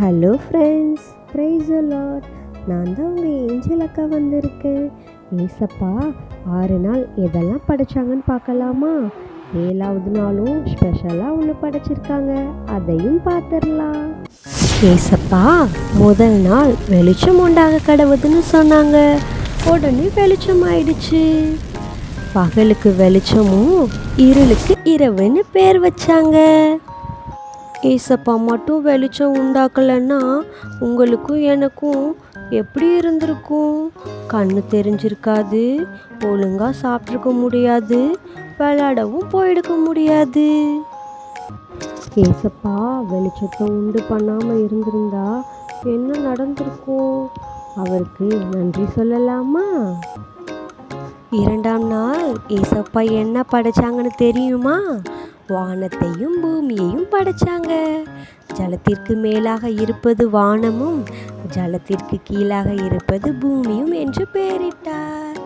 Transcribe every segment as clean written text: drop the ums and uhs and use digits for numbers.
Hello friends, price தி Lord. நான் தான் உங்கள் ஏஞ்சல் அக்கா வந்திருக்கேன். ஏசப்பா 6 நாள் எதெல்லாம் படைச்சாங்கன்னு பார்க்கலாமா? 7வது நாளும் ஸ்பெஷலாக ஒன்று படைச்சிருக்காங்க, அதையும் பார்த்துடலாம். ஏசப்பா முதல் நாள் வெளிச்சம் உண்டாக கடவுதுன்னு சொன்னாங்க. உடனே வெளிச்சம் ஆயிடுச்சு. பகலுக்கு வெளிச்சமும் இருளுக்கு இரவுன்னு பேர் வச்சாங்க. ஏசப்பா மட்டும் வெளிச்சம் உண்டாக்கலைன்னா உங்களுக்கும் எனக்கும் எப்படி இருந்திருக்கும்? கண்ணு தெரிஞ்சிருக்காது, ஒழுங்காக சாப்பிட்ருக்க முடியாது, விளையாடவும் போயிடுக்க முடியாது. ஏசப்பா வெளிச்சத்தை உண்டு பண்ணாமல் இருந்திருந்தா என்ன நடந்திருக்கும்? அவருக்கு நன்றி சொல்லலாமா? 2ஆம் நாள் ஏசப்பா என்ன படைச்சாங்கன்னு தெரியுமா? வானத்தையும் பூமியையும் படைச்சாங்க. ஜலத்திற்கு மேலாக இருப்பது வானமும், ஜலத்திற்கு கீழாக இருப்பது பூமியும் என்று பெயரிட்டார்.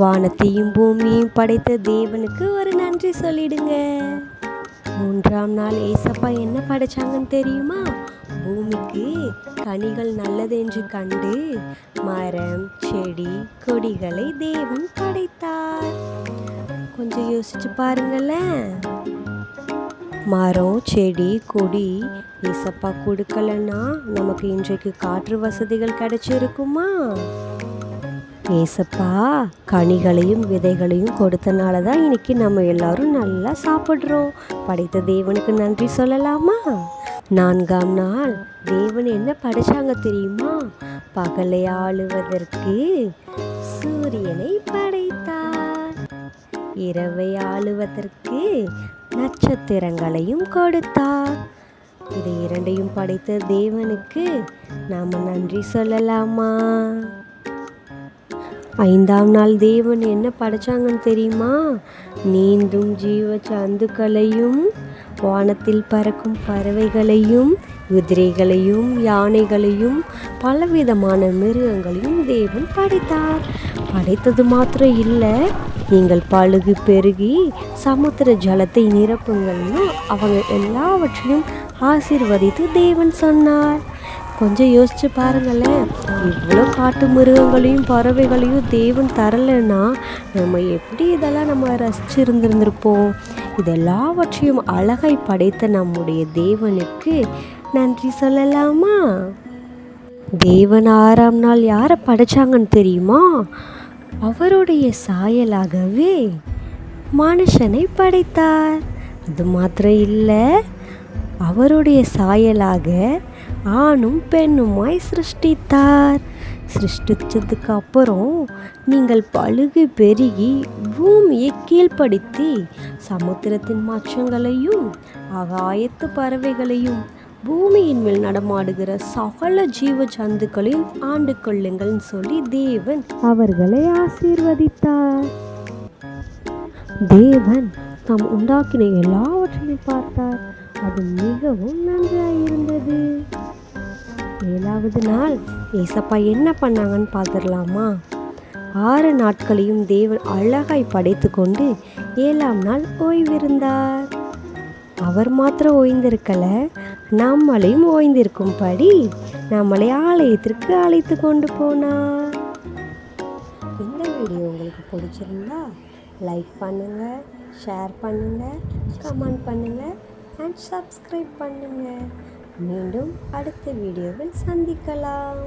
வானத்தையும் பூமியையும் படைத்த தேவனுக்கு ஒரு நன்றி சொல்லிடுங்க. 3ஆம் நாள் ஏசப்பா என்ன படைச்சாங்கன்னு தெரியுமா? பூமிக்கு கனிகள் நல்லது என்று கண்டு மரம், செடி, கொடிகளை தேவன் படைத்தார். கொஞ்சம் யோசிச்சு பாருங்களேன். மரம், செடி, கொடி ஏசப்பா கொடுக்கலன்னா நமக்கு இன்றைக்கு காற்று வசதிகள் கிடைச்சிருக்குமா? ஏசப்பா கனிகளையும் விதைகளையும் கொடுத்தனால தான் இன்னைக்கு நம்ம எல்லாரும் நல்லா சாப்பிட்றோம். படைத்த தேவனுக்கு நன்றி சொல்லலாமா? 4ஆம் நாள் தேவன் என்ன படைச்சாங்க தெரியுமா? பகலை ஆளுவதற்கு சூரியனை படைத்தார். இரவை ஆளுவதற்கு நட்சத்திரங்களையும் கொடுத்தார். இது இரண்டையும் படைத்த தேவனுக்கு நாம நன்றி சொல்லலாமா? 5ஆம் நாள் தேவன் என்ன படைச்சாங்கன்னு தெரியுமா? நீந்தும் ஜீவ ஜந்துக்களையும், வானத்தில் பறக்கும் பறவைகளையும், குதிரைகளையும், யானைகளையும், பலவிதமான மிருகங்களையும் தேவன் படைத்தார். படைத்தது மாத்திரம் இல்லை, நீங்கள் பழுகு பெருகி சமுத்திர ஜலத்தை நிரப்புங்கள்னு அவங்க எல்லாவற்றையும் ஆசீர்வதித்து தேவன் சொன்னார். கொஞ்சம் யோசிச்சு பாருங்களேன். இவ்வளோ காட்டு மிருகங்களையும் பறவைகளையும் தேவன் தரலைன்னா நம்ம எப்படி இதெல்லாம் நம்ம ரசிச்சிருந்திருந்திருப்போம்? இதெல்லாவற்றையும் அழகை படைத்த நம்முடைய தேவனுக்கு நன்றி சொல்லலாமா? தேவன் 6ஆம் நாள் யாரை படைச்சாங்கன்னு தெரியுமா? அவருடைய சாயலாகவே மனுஷனை படைத்தார். அது மாத்திரம் இல்லை, அவருடைய சாயலாக ஆணும் பெண்ணுமாய் சிருஷ்டித்தார். சிருஷ்டிச்சதுக்கு அப்புறம் நீங்கள் பழுகு பெருகி பூமியை கீழ்ப்படுத்தி சமுத்திரத்தின் மாற்றங்களையும் ஆகாயத்து பறவைகளையும் பூமியின் மேல் நடமாடுகிற சகல ஜீவ ஜந்துக்களையும் ஆண்டு கொள்ளுங்கள்னு சொல்லி தேவன் அவர்களை ஆசீர்வதித்தார். தேவன் தாம் உண்டாக்கின எல்லாவற்றையும் பார்த்தார். அது மிகவும் நன்றாயிருந்தது. 7வது நாள் ஏசப்பா என்ன பண்ணாங்கன்னு பார்த்துடலாமா? 6 நாட்களையும் தேவன் அழகாய் படைத்து கொண்டு 7ஆம் நாள் ஓய்விருந்தார். அவர் மாத்திரம் ஓய்ந்திருக்கல, நம்மளையும் ஓய்ந்திருக்கும்படி நம்மளை ஆலயத்திற்கு அழைத்து கொண்டு போனார். இந்த வீடியோ உங்களுக்கு பிடிச்சிருந்தா லைக் பண்ணுங்க, ஷேர் பண்ணுங்க, கமெண்ட் பண்ணுங்க அண்ட் சப்ஸ்கிரைப் பண்ணுங்க. மீண்டும் அடுத்த வீடியோவில் சந்திக்கலாம்.